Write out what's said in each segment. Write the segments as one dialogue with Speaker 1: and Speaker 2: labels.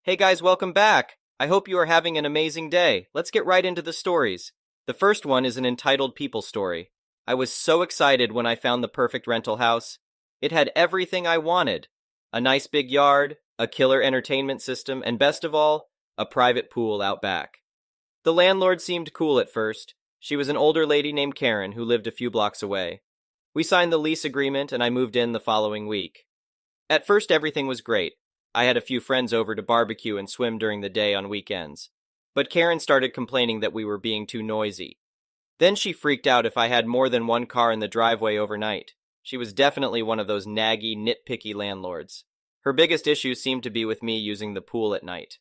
Speaker 1: Hey guys, welcome back. I hope you are having an amazing day. Let's get right into the stories. The first one is an entitled people story. I was so excited when I found the perfect rental house. It had everything I wanted: a nice big yard, a killer entertainment system, and best of all, a private pool out back. The landlord seemed cool at first. She was an older lady named Karen who lived a few blocks away. We signed the lease agreement and I moved in the following week. At first, everything was great. I had a few friends over to barbecue and swim during the day on weekends. But Karen started complaining that we were being too noisy. Then she freaked out if I had more than one car in the driveway overnight. She was definitely one of those naggy, nitpicky landlords. Her biggest issue seemed to be with me using the pool at night.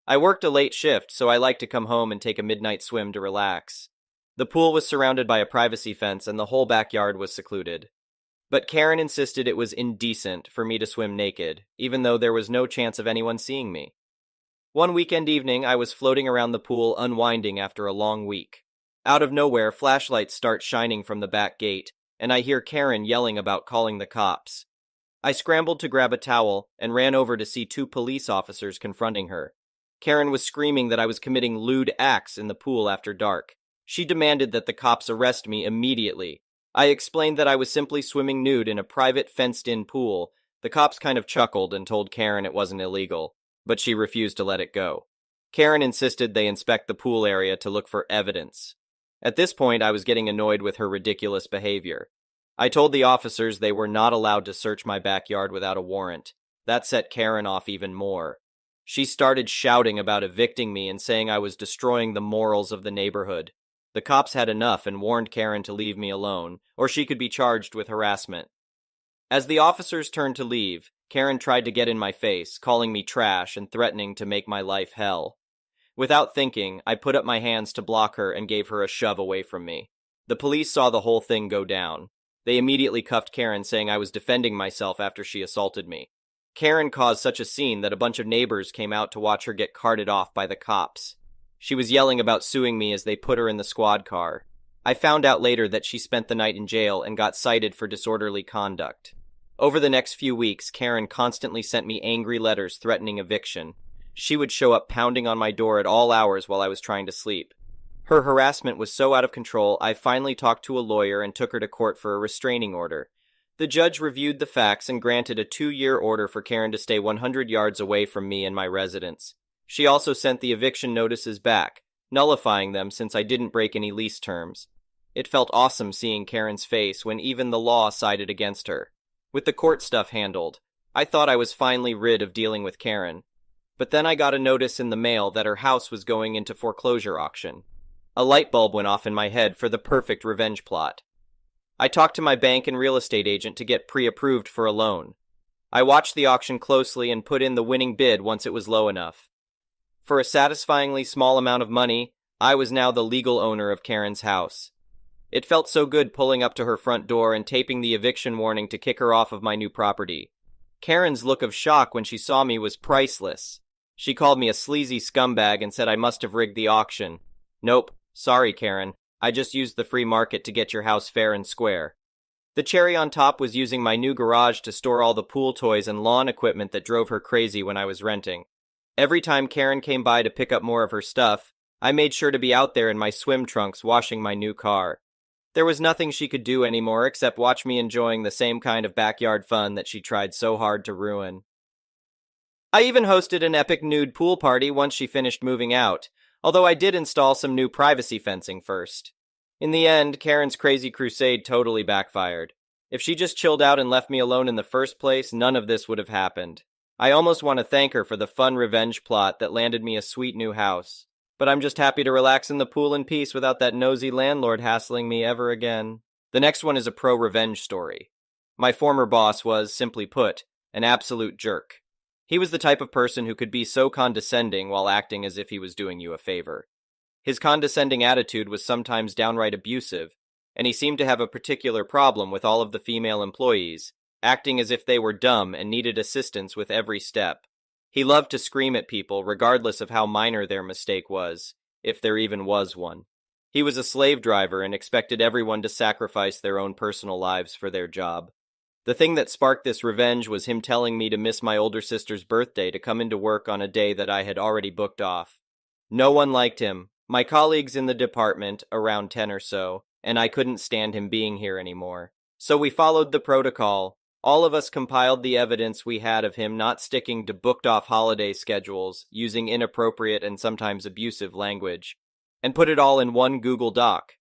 Speaker 1: I worked a late shift, so I liked to come home and take a midnight swim to relax. The pool was surrounded by a privacy fence and the whole backyard was secluded. But Karen insisted it was indecent for me to swim naked, even though there was no chance of anyone seeing me. One weekend evening, I was floating around the pool unwinding after a long week. Out of nowhere, flashlights start shining from the back gate, and I hear Karen yelling about calling the cops. I scrambled to grab a towel and ran over to see two police officers confronting her. Karen was screaming that I was committing lewd acts in the pool after dark. She demanded that the cops arrest me immediately. I explained that I was simply swimming nude in a private fenced-in pool. The cops kind of chuckled and told Karen it wasn't illegal, but she refused to let it go. Karen insisted they inspect the pool area to look for evidence. At this point, I was getting annoyed with her ridiculous behavior. I told the officers they were not allowed to search my backyard without a warrant. That set Karen off even more. She started shouting about evicting me and saying I was destroying the morals of the neighborhood. The cops had enough and warned Karen to leave me alone, or she could be charged with harassment. As the officers turned to leave, Karen tried to get in my face, calling me trash and threatening to make my life hell. Without thinking, I put up my hands to block her and gave her a shove away from me. The police saw the whole thing go down. They immediately cuffed Karen, saying I was defending myself after she assaulted me. Karen caused such a scene that a bunch of neighbors came out to watch her get carted off by the cops. She was yelling about suing me as they put her in the squad car. I found out later that she spent the night in jail and got cited for disorderly conduct. Over the next few weeks, Karen constantly sent me angry letters threatening eviction. She would show up pounding on my door at all hours while I was trying to sleep. Her harassment was so out of control, I finally talked to a lawyer and took her to court for a restraining order. The judge reviewed the facts and granted a 2-year order for Karen to stay 100 yards away from me and my residence. She also sent the eviction notices back, nullifying them since I didn't break any lease terms. It felt awesome seeing Karen's face when even the law sided against her. With the court stuff handled, I thought I was finally rid of dealing with Karen. But then I got a notice in the mail that her house was going into foreclosure auction. A light bulb went off in my head for the perfect revenge plot. I talked to my bank and real estate agent to get pre-approved for a loan. I watched the auction closely and put in the winning bid once it was low enough. For a satisfyingly small amount of money, I was now the legal owner of Karen's house. It felt so good pulling up to her front door and taping the eviction warning to kick her off of my new property. Karen's look of shock when she saw me was priceless. She called me a sleazy scumbag and said I must have rigged the auction. Nope, sorry Karen, I just used the free market to get your house fair and square. The cherry on top was using my new garage to store all the pool toys and lawn equipment that drove her crazy when I was renting. Every time Karen came by to pick up more of her stuff, I made sure to be out there in my swim trunks washing my new car. There was nothing she could do anymore except watch me enjoying the same kind of backyard fun that she tried so hard to ruin. I even hosted an epic nude pool party once she finished moving out, although I did install some new privacy fencing first. In the end, Karen's crazy crusade totally backfired. If she just chilled out and left me alone in the first place, none of this would have happened. I almost want to thank her for the fun revenge plot that landed me a sweet new house. But I'm just happy to relax in the pool in peace without that nosy landlord hassling me ever again. The next one is a pro-revenge story. My former boss was, simply put, an absolute jerk. He was the type of person who could be so condescending while acting as if he was doing you a favor. His condescending attitude was sometimes downright abusive, and he seemed to have a particular problem with all of the female employees, acting as if they were dumb and needed assistance with every step. He loved to scream at people regardless of how minor their mistake was, if there even was one. He was a slave driver and expected everyone to sacrifice their own personal lives for their job. The thing that sparked this revenge was him telling me to miss my older sister's birthday to come into work on a day that I had already booked off. No one liked him, my colleagues in the department, around 10 or so, and I couldn't stand him being here anymore. So we followed the protocol. All of us compiled the evidence we had of him not sticking to booked-off holiday schedules, using inappropriate and sometimes abusive language, and put it all in one Google Doc.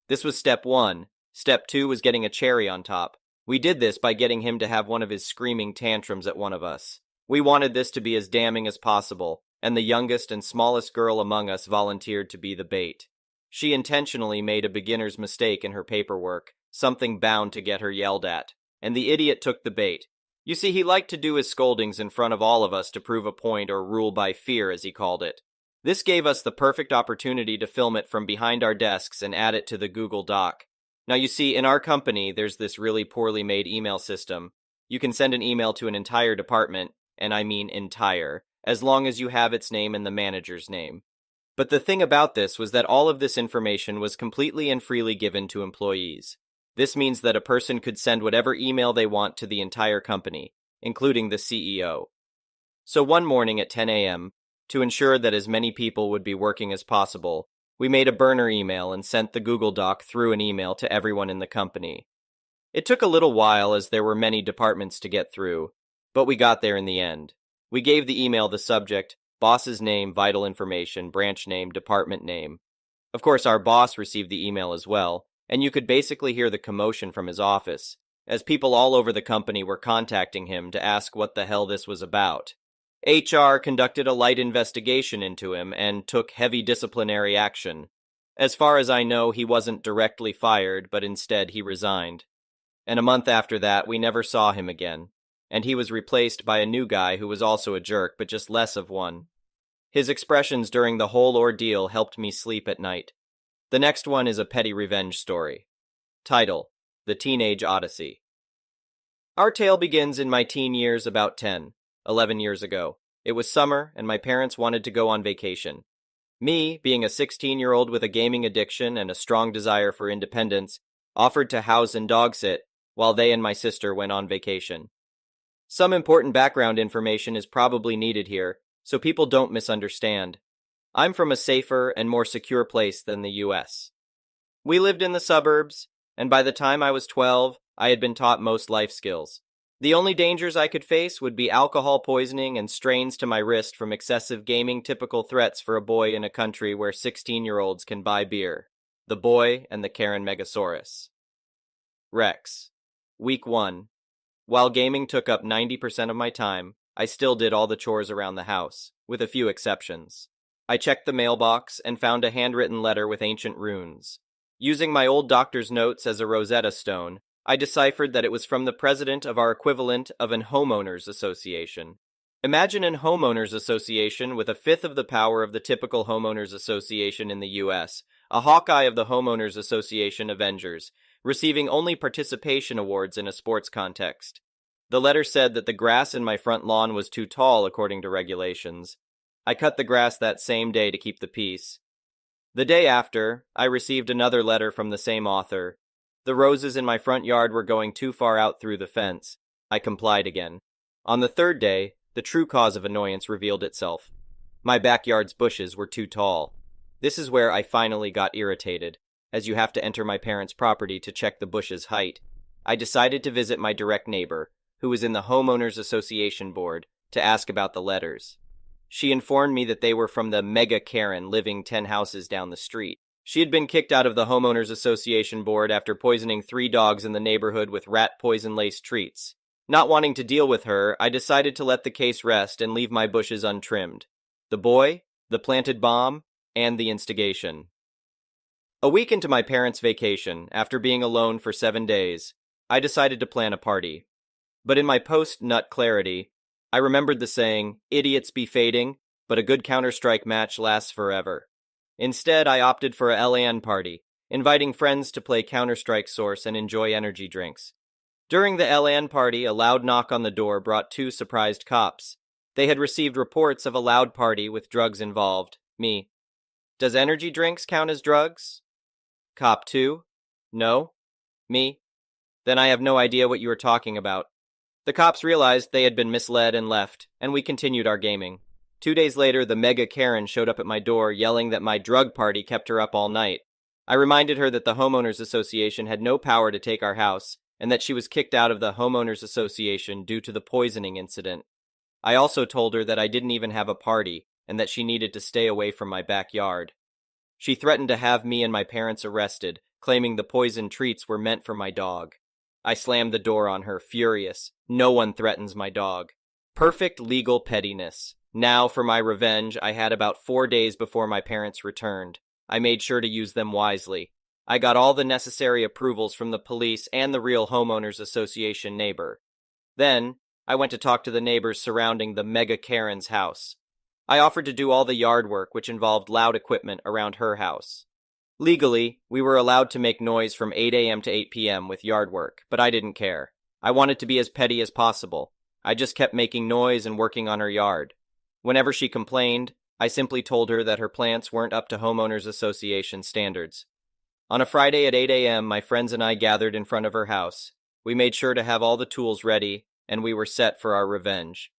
Speaker 1: This was step 1. Step 2 was getting a cherry on top. We did this by getting him to have one of his screaming tantrums at one of us. We wanted this to be as damning as possible, and the youngest and smallest girl among us volunteered to be the bait. She intentionally made a beginner's mistake in her paperwork, something bound to get her yelled at, and the idiot took the bait. You see, he liked to do his scoldings in front of all of us to prove a point or rule by fear, as he called it. This gave us the perfect opportunity to film it from behind our desks and add it to the Google Doc. Now you see, in our company, there's this really poorly made email system. You can send an email to an entire department, and I mean entire, as long as you have its name and the manager's name. But the thing about this was that all of this information was completely and freely given to employees. This means that a person could send whatever email they want to the entire company, including the CEO. So one morning at 10 a.m., to ensure that as many people would be working as possible, we made a burner email and sent the Google Doc through an email to everyone in the company. It took a little while as there were many departments to get through, but we got there in the end. We gave the email the subject, boss's name, vital information, branch name, department name. Of course, our boss received the email as well, and you could basically hear the commotion from his office, as people all over the company were contacting him to ask what the hell this was about. HR conducted a light investigation into him and took heavy disciplinary action. As far as I know, he wasn't directly fired, but instead he resigned. And a month after that, we never saw him again, and he was replaced by a new guy who was also a jerk, but just less of one. His expressions during the whole ordeal helped me sleep at night. The next one is a petty revenge story. Title: The Teenage Odyssey. Our tale begins in my teen years about 11 years ago. It was summer, and my parents wanted to go on vacation. Me, being a 16-year-old with a gaming addiction and a strong desire for independence, offered to house and dog sit, while they and my sister went on vacation. Some important background information is probably needed here, so people don't misunderstand. I'm from a safer and more secure place than the US. We lived in the suburbs, and by the time I was 12, I had been taught most life skills. The only dangers I could face would be alcohol poisoning and strains to my wrist from excessive gaming, typical threats for a boy in a country where 16-year-olds can buy beer. The Boy and the Karen Megasaurus. Rex. Week 1. While gaming took up 90% of my time, I still did all the chores around the house, with a few exceptions. I checked the mailbox and found a handwritten letter with ancient runes. Using my old doctor's notes as a Rosetta Stone, I deciphered that it was from the president of our equivalent of an homeowners association. Imagine an homeowners association with a fifth of the power of the typical homeowners association in the US, a Hawkeye of the homeowners association Avengers, receiving only participation awards in a sports context. The letter said that the grass in my front lawn was too tall according to regulations. I cut the grass that same day to keep the peace. The day after, I received another letter from the same author. The roses in my front yard were going too far out through the fence. I complied again. On the third day, the true cause of annoyance revealed itself. My backyard's bushes were too tall. This is where I finally got irritated, as you have to enter my parents' property to check the bush's height. I decided to visit my direct neighbor, who was in the Homeowners Association board, to ask about the letters. She informed me that they were from the Mega Karen living 10 houses down the street. She had been kicked out of the Homeowners Association board after poisoning 3 dogs in the neighborhood with rat poison-laced treats. Not wanting to deal with her, I decided to let the case rest and leave my bushes untrimmed. The boy, the planted bomb, and the instigation. A week into my parents' vacation, after being alone for 7 days, I decided to plan a party. But in my post-nut clarity, I remembered the saying, "Idiots be fading, but a good Counter-Strike match lasts forever." Instead, I opted for a LAN party, inviting friends to play Counter-Strike Source and enjoy energy drinks. During the LAN party, a loud knock on the door brought 2 surprised cops. They had received reports of a loud party with drugs involved. Me. Does energy drinks count as drugs? Cop 2. No. Me. Then I have no idea what you are talking about. The cops realized they had been misled and left, and we continued our gaming. 2 days later, the mega Karen showed up at my door yelling that my drug party kept her up all night. I reminded her that the homeowners association had no power to take our house, and that she was kicked out of the homeowners association due to the poisoning incident. I also told her that I didn't even have a party, and that she needed to stay away from my backyard. She threatened to have me and my parents arrested, claiming the poison treats were meant for my dog. I slammed the door on her, furious. No one threatens my dog. Perfect legal pettiness. Now, for my revenge, I had about 4 days before my parents returned. I made sure to use them wisely. I got all the necessary approvals from the police and the real homeowners association neighbor. Then, I went to talk to the neighbors surrounding the Mega Karen's house. I offered to do all the yard work, which involved loud equipment, around her house. Legally, we were allowed to make noise from 8 a.m. to 8 p.m. with yard work, but I didn't care. I wanted to be as petty as possible. I just kept making noise and working on her yard. Whenever she complained, I simply told her that her plants weren't up to homeowners association standards. On a Friday at 8 a.m., my friends and I gathered in front of her house. We made sure to have all the tools ready, and we were set for our revenge.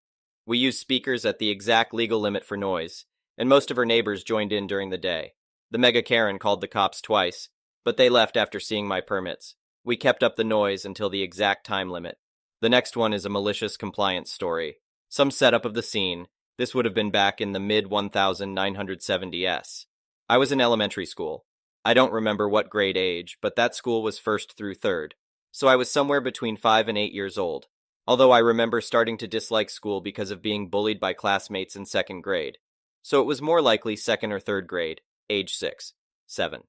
Speaker 1: We used speakers at the exact legal limit for noise, and most of her neighbors joined in during the day. The Mega Karen called the cops twice, but they left after seeing my permits. We kept up the noise until the exact time limit. The next one is a malicious compliance story. Some setup of the scene. This would have been back in the mid-1970s. I was in elementary school. I don't remember what grade age, but that school was 1st through 3rd, so I was somewhere between 5 and 8 years old. Although I remember starting to dislike school because of being bullied by classmates in 2nd grade. So it was more likely 2nd or 3rd grade, age 6, 7.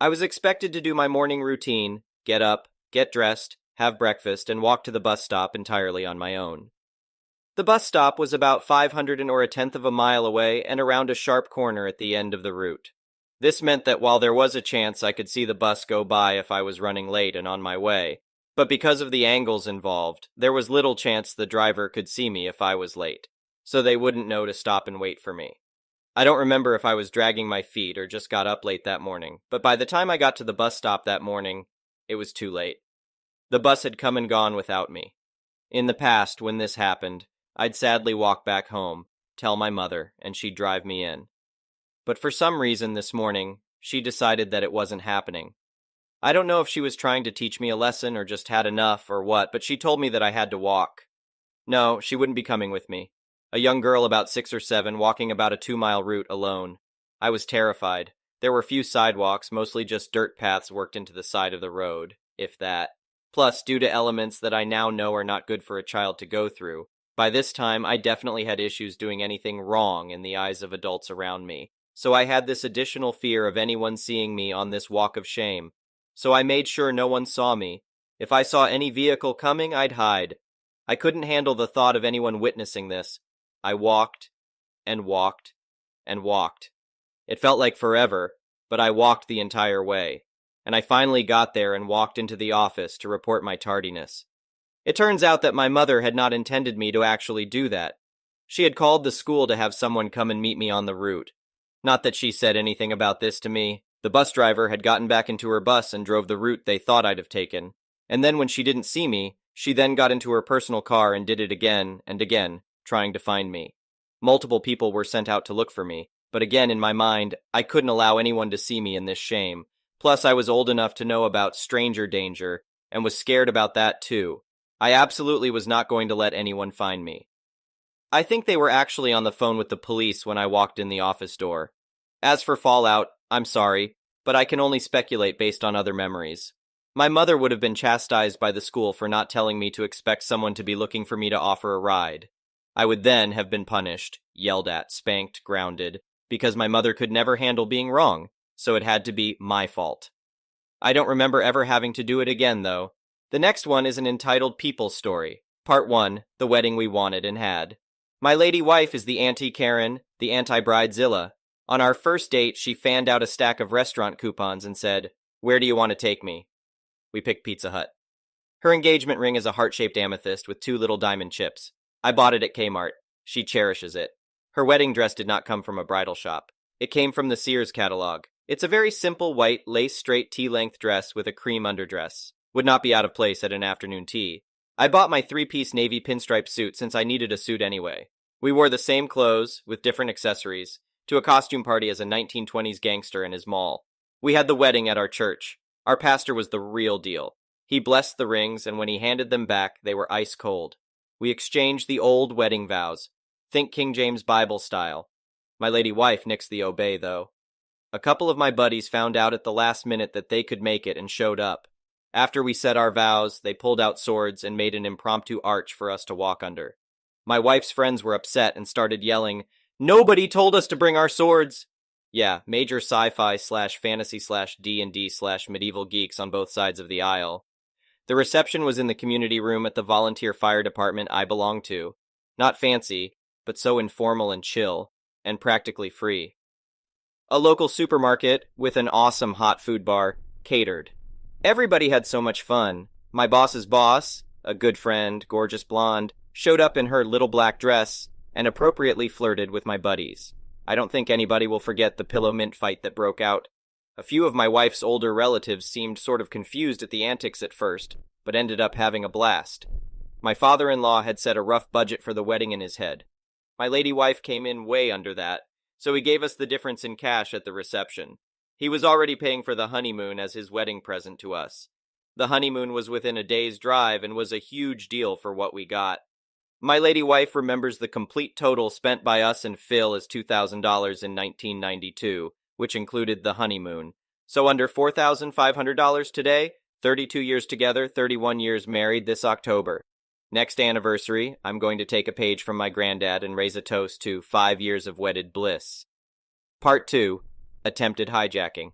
Speaker 1: I was expected to do my morning routine, get up, get dressed, have breakfast, and walk to the bus stop entirely on my own. The bus stop was about 500 or a tenth of a mile away and around a sharp corner at the end of the route. This meant that while there was a chance I could see the bus go by if I was running late and on my way, but because of the angles involved, there was little chance the driver could see me if I was late, so they wouldn't know to stop and wait for me. I don't remember if I was dragging my feet or just got up late that morning, but by the time I got to the bus stop that morning, it was too late. The bus had come and gone without me. In the past, when this happened, I'd sadly walk back home, tell my mother, and she'd drive me in. But for some reason this morning, she decided that it wasn't happening. I don't know if she was trying to teach me a lesson or just had enough or what, but she told me that I had to walk. No, she wouldn't be coming with me. A young girl about 6 or 7 walking about a 2-mile route alone. I was terrified. There were few sidewalks, mostly just dirt paths worked into the side of the road, if that. Plus, due to elements that I now know are not good for a child to go through, by this time I definitely had issues doing anything wrong in the eyes of adults around me. So I had this additional fear of anyone seeing me on this walk of shame. So I made sure no one saw me. If I saw any vehicle coming, I'd hide. I couldn't handle the thought of anyone witnessing this. I walked, and walked, and walked. It felt like forever, but I walked the entire way. And I finally got there and walked into the office to report my tardiness. It turns out that my mother had not intended me to actually do that. She had called the school to have someone come and meet me on the route. Not that she said anything about this to me. The bus driver had gotten back into her bus and drove the route they thought I'd have taken. And then when she didn't see me, she then got into her personal car and did it again and again, trying to find me. Multiple people were sent out to look for me, but again in my mind, I couldn't allow anyone to see me in this shame. Plus, I was old enough to know about stranger danger, and was scared about that too. I absolutely was not going to let anyone find me. I think they were actually on the phone with the police when I walked in the office door. As for fallout, I'm sorry, but I can only speculate based on other memories. My mother would have been chastised by the school for not telling me to expect someone to be looking for me to offer a ride. I would then have been punished, yelled at, spanked, grounded, because my mother could never handle being wrong, so it had to be my fault. I don't remember ever having to do it again, though. The next one is an entitled People Story. Part 1, The Wedding We Wanted and Had. My lady wife is the anti-Karen, the anti-bridezilla. On our first date, she fanned out a stack of restaurant coupons and said, "Where do you want to take me?" We picked Pizza Hut. Her engagement ring is a heart-shaped amethyst with 2 little diamond chips. I bought it at Kmart. She cherishes it. Her wedding dress did not come from a bridal shop. It came from the Sears catalog. It's a very simple white, lace-straight T-length dress with a cream underdress. would not be out of place at an afternoon tea. I bought my three-piece navy pinstripe suit since I needed a suit anyway. We wore the same clothes, with different accessories, to a costume party as a 1920s gangster in his mall. We had the wedding at our church. Our pastor was the real deal. He blessed the rings, and when he handed them back, they were ice cold. We exchanged the old wedding vows. Think King James Bible style. My lady wife nixed the obey, though. A couple of my buddies found out at the last minute that they could make it and showed up. After we said our vows, they pulled out swords and made an impromptu arch for us to walk under. My wife's friends were upset and started yelling, "Nobody told us to bring our swords!" Yeah, major sci-fi / fantasy / D&D / medieval geeks on both sides of the aisle. The reception was in the community room at the volunteer fire department I belonged to. Not fancy, but so informal and chill, and practically free. A local supermarket, with an awesome hot food bar, catered. Everybody had so much fun. My boss's boss, a good friend, gorgeous blonde, showed up in her little black dress and appropriately flirted with my buddies. I don't think anybody will forget the pillow mint fight that broke out. A few of my wife's older relatives seemed sort of confused at the antics at first, but ended up having a blast. My father-in-law had set a rough budget for the wedding in his head. My lady wife came in way under that, so he gave us the difference in cash at the reception. He was already paying for the honeymoon as his wedding present to us. The honeymoon was within a day's drive and was a huge deal for what we got. My lady wife remembers the complete total spent by us and Phil as $2,000 in 1992, which included the honeymoon. So under $4,500 today, 32 years together, 31 years married this October. Next anniversary, I'm going to take a page from my granddad and raise a toast to 5 years of wedded bliss. Part 2. Attempted hijacking.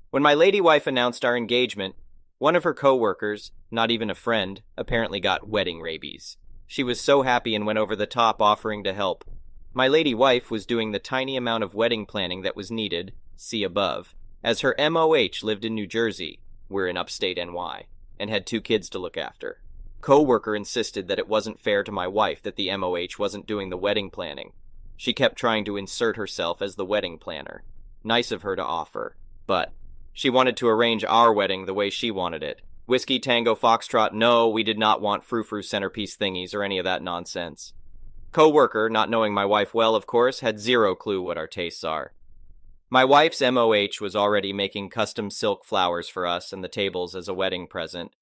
Speaker 1: When my lady wife announced our engagement, one of her co-workers, not even a friend, apparently got wedding rabies. She was so happy and went over the top offering to help. My lady wife was doing the tiny amount of wedding planning that was needed, see above, as her MOH lived in New Jersey, we're in upstate NY, and had 2 kids to look after. Co-worker insisted that it wasn't fair to my wife that the MOH wasn't doing the wedding planning. She kept trying to insert herself as the wedding planner. Nice of her to offer, but she wanted to arrange our wedding the way she wanted it. Whiskey Tango Foxtrot, no, we did not want frou-frou centerpiece thingies or any of that nonsense. Co-worker, not knowing my wife well, of course, had zero clue what our tastes are. My wife's MOH was already making custom silk flowers for us and the tables as a wedding present.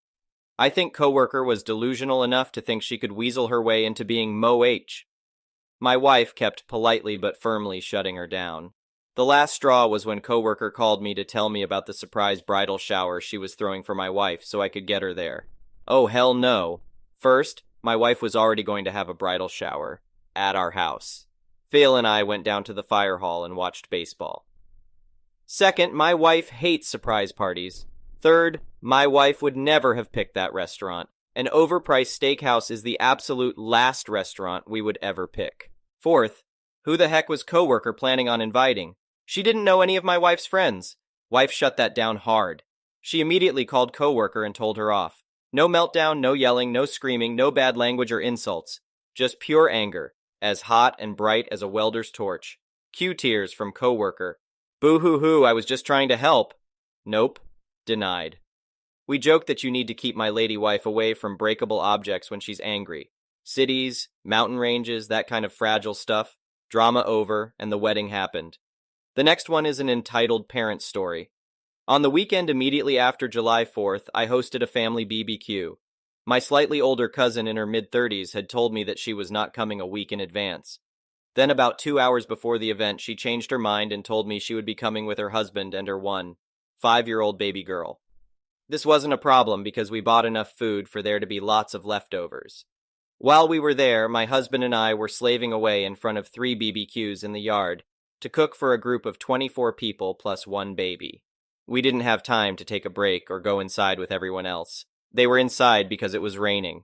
Speaker 1: I think co-worker was delusional enough to think she could weasel her way into being Mo-H. My wife kept politely but firmly shutting her down. The last straw was when co-worker called me to tell me about the surprise bridal shower she was throwing for my wife so I could get her there. Oh, hell no. First, my wife was already going to have a bridal shower at our house. Phil and I went down to the fire hall and watched baseball. Second, my wife hates surprise parties. Third, my wife would never have picked that restaurant. An overpriced steakhouse is the absolute last restaurant we would ever pick. Fourth, who the heck was co-worker planning on inviting? She didn't know any of my wife's friends. Wife shut that down hard. She immediately called co-worker and told her off. No meltdown, no yelling, no screaming, no bad language or insults. Just pure anger, as hot and bright as a welder's torch. Cue tears from co-worker. Boo-hoo-hoo, I was just trying to help. Nope. Denied. We joke that you need to keep my lady wife away from breakable objects when she's angry. Cities, mountain ranges, that kind of fragile stuff. Drama over, and the wedding happened. The next one is an entitled parent story. On the weekend immediately after July 4th, I hosted a family BBQ. My slightly older cousin in her mid-30s had told me that she was not coming a week in advance. Then about 2 hours before the event, she changed her mind and told me she would be coming with her husband and her 5-year-old baby girl. This wasn't a problem because we bought enough food for there to be lots of leftovers. While we were there, my husband and I were slaving away in front of 3 BBQs in the yard to cook for a group of 24 people plus 1 baby. We didn't have time to take a break or go inside with everyone else. They were inside because it was raining.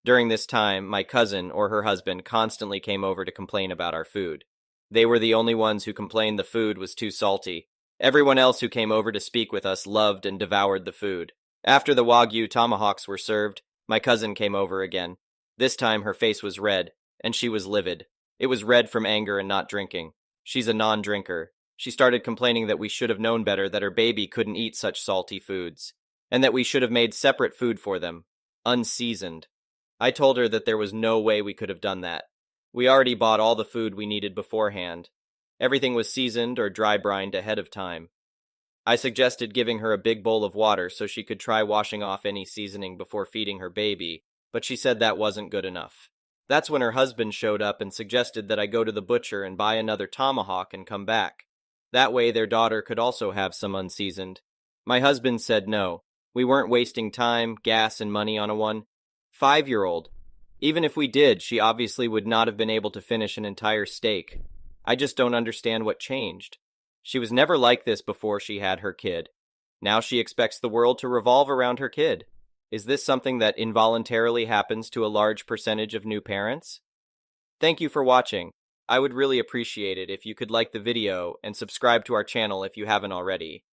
Speaker 1: During this time, my cousin or her husband constantly came over to complain about our food. They were the only ones who complained the food was too salty. Everyone else who came over to speak with us loved and devoured the food. After the Wagyu tomahawks were served, my cousin came over again. This time her face was red, and she was livid. It was red from anger and not drinking. She's a non-drinker. She started complaining that we should have known better that her baby couldn't eat such salty foods. and that we should have made separate food for them, unseasoned. I told her that there was no way we could have done that. We already bought all the food we needed beforehand. Everything was seasoned or dry brined ahead of time. I suggested giving her a big bowl of water so she could try washing off any seasoning before feeding her baby, but she said that wasn't good enough. That's when her husband showed up and suggested that I go to the butcher and buy another tomahawk and come back. That way their daughter could also have some unseasoned. My husband said no. We weren't wasting time, gas, and money on a 1-5-year-old. Even if we did, she obviously would not have been able to finish an entire steak. I just don't understand what changed. She was never like this before she had her kid. Now she expects the world to revolve around her kid. Is this something that involuntarily happens to a large percentage of new parents? Thank you for watching. I would really appreciate it if you could like the video and subscribe to our channel if you haven't already.